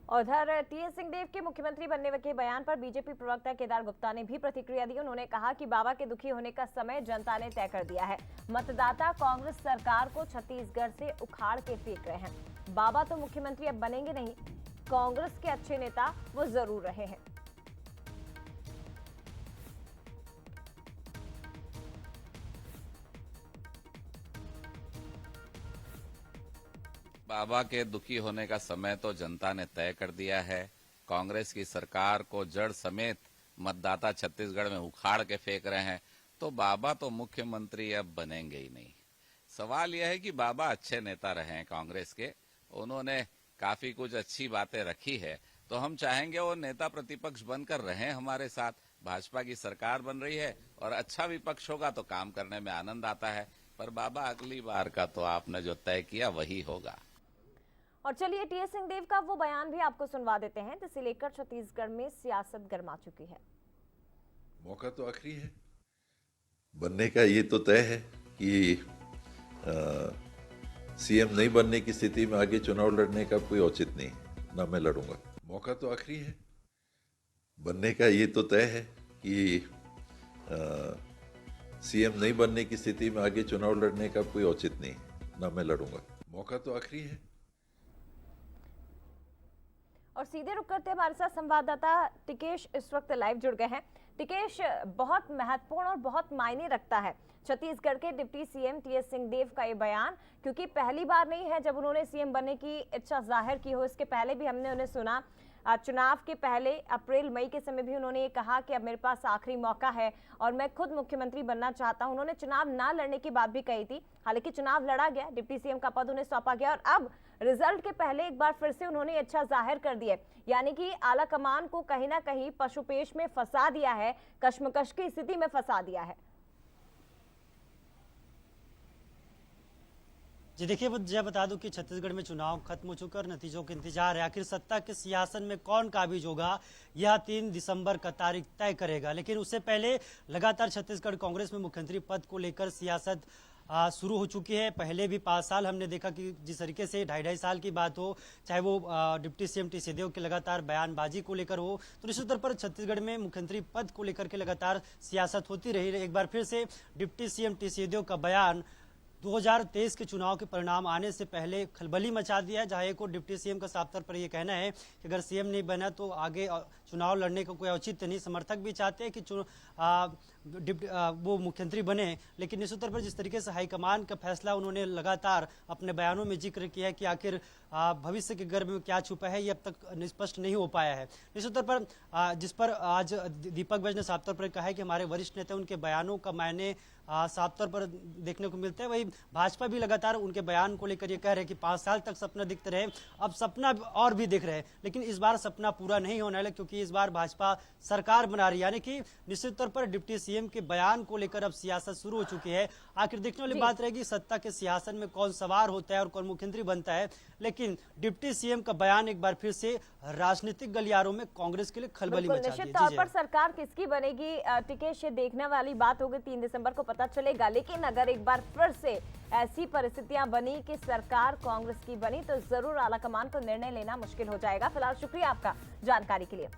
उधर टीएस सिंहदेव के मुख्यमंत्री बनने के बयान पर बीजेपी प्रवक्ता केदार गुप्ता ने भी प्रतिक्रिया दी। उन्होंने कहा कि बाबा के दुखी होने का समय जनता ने तय कर दिया है। मतदाता कांग्रेस सरकार को छत्तीसगढ़ से उखाड़ के फेंक रहे हैं। बाबा तो मुख्यमंत्री अब बनेंगे नहीं, कांग्रेस के अच्छे नेता वो जरूर रहे हैं। बाबा के दुखी होने का समय तो जनता ने तय कर दिया है। कांग्रेस की सरकार को जड़ समेत मतदाता छत्तीसगढ़ में उखाड़ के फेंक रहे हैं, तो बाबा तो मुख्यमंत्री अब बनेंगे ही नहीं। सवाल यह है कि बाबा अच्छे नेता रहे हैं कांग्रेस के, उन्होंने काफी कुछ अच्छी बातें रखी है, तो हम चाहेंगे वो नेता प्रतिपक्ष बनकर रहें हमारे साथ। भाजपा की सरकार बन रही है और अच्छा विपक्ष होगा तो काम करने में आनंद आता है, पर बाबा अगली बार का तो आपने जो तय किया वही होगा। और चलिए टीएस सिंहदेव का वो बयान भी आपको सुनवा देते हैं, जिसे लेकर छत्तीसगढ़ में सियासत गर्मा चुकी है। मौका तो आखिरी है, बनने का ये तो तय है कि सीएम नहीं बनने की स्थिति में आगे चुनाव लड़ने का कोई औचित्य नहीं, ना मैं लड़ूंगा। मौका तो आखिरी है, बनने का ये तो तय है कि सीएम नहीं बनने की स्थिति में आगे चुनाव लड़ने का कोई औचित्य नहीं, ना मैं लड़ूंगा। मौका तो आखिरी है। और सीधे रुक करते हमारे साथ संवाददाता टिकेश इस वक्त लाइव जुड़ गए हैं। टिकेश, बहुत महत्वपूर्ण और बहुत मायने रखता है छत्तीसगढ़ के डिप्टी सीएम टीएस सिंहदेव का ये बयान, क्योंकि पहली बार नहीं है जब उन्होंने सीएम बनने की इच्छा जाहिर की हो। इसके पहले भी हमने उन्हें सुना, चुनाव के पहले अप्रैल मई के समय भी उन्होंने ये कहा कि अब मेरे पास आखिरी मौका है और मैं खुद मुख्यमंत्री बनना चाहता हूं। उन्होंने चुनाव ना लड़ने की बात भी कही थी, हालांकि चुनाव लड़ा गया, डिप्टी सीएम का पद उन्हें सौंपा गया और अब रिजल्ट के पहले एक बार फिर से उन्होंने इच्छा जाहिर कर दी है। यानी कि आला कमान को कहीं ना कहीं पशुपेश में फंसा दिया है, कश्मकश की स्थिति में फंसा दिया है। जी देखिए, मुझे बता दूं कि छत्तीसगढ़ में चुनाव खत्म हो चुका और नतीजों का इंतजार है। आखिर सत्ता के सियासत में कौन काबिज होगा यह 3 दिसंबर का तारीख तय करेगा। लेकिन उससे पहले लगातार छत्तीसगढ़ कांग्रेस में मुख्यमंत्री पद को लेकर सियासत शुरू हो चुकी है। पहले भी 5 साल हमने देखा कि जिस तरीके से 2.5 साल की बात हो, चाहे वो डिप्टी सीएम टी सिंहदेव के लगातार बयानबाजी को लेकर हो, तो निश्चित तौर पर छत्तीसगढ़ में मुख्यमंत्री पद को लेकर के लगातार सियासत होती रही। एक बार फिर से डिप्टी सीएम टी सिंहदेव का बयान 2023 के चुनाव के परिणाम आने से पहले खलबली मचा दिया है। जहां एक और डिप्टी सीएम का साफ तौर पर यह कहना है कि अगर सीएम नहीं बना तो आगे चुनाव लड़ने का कोई औचित्य नहीं। समर्थक भी चाहते हैं कि वो मुख्यमंत्री बने, लेकिन निश्चित तौर पर जिस तरीके से हाईकमान का फैसला उन्होंने लगातार अपने बयानों में जिक्र किया है कि आखिर भविष्य के गर्भ में क्या छुपा है, ये अब तक स्पष्ट नहीं हो पाया है। निश्चित तौर पर जिस पर आज दीपक बैज ने साफ तौर पर कहा है कि हमारे वरिष्ठ नेता उनके बयानों का मायने साफ तौर पर देखने को मिलता है। वही भाजपा भी लगातार उनके बयान को लेकर ये कह रहे हैं कि 5 साल तक सपना दिखते रहे, अब सपना और भी दिख रहे हैं, लेकिन इस बार सपना पूरा नहीं होने वाला, क्योंकि इस बार भाजपा सरकार बना रही है। यानी कि निश्चित तौर पर डिप्टी सीएम के बयान को लेकर अब सियासत शुरू हो चुकी है। आखिर देखने वाली बात रहेगी सत्ता के सियासत में कौन सवार होता है और कौन मुख्यमंत्री बनता है। लेकिन डिप्टी सीएम का बयान एक बार फिर से राजनीतिक गलियारों में कांग्रेस के लिए खलबली मचा दी है। निश्चित तौर पर सरकार किसकी बनेगी टिकेश, ये देखने वाली बात होगी, 3 दिसंबर को पता चलेगा। लेकिन अगर एक बार फिर से ऐसी परिस्थितियां बनी कि सरकार कांग्रेस की बनी, तो जरूर आलाकमान को निर्णय लेना मुश्किल हो जाएगा। फिलहाल शुक्रिया आपका जानकारी के लिए।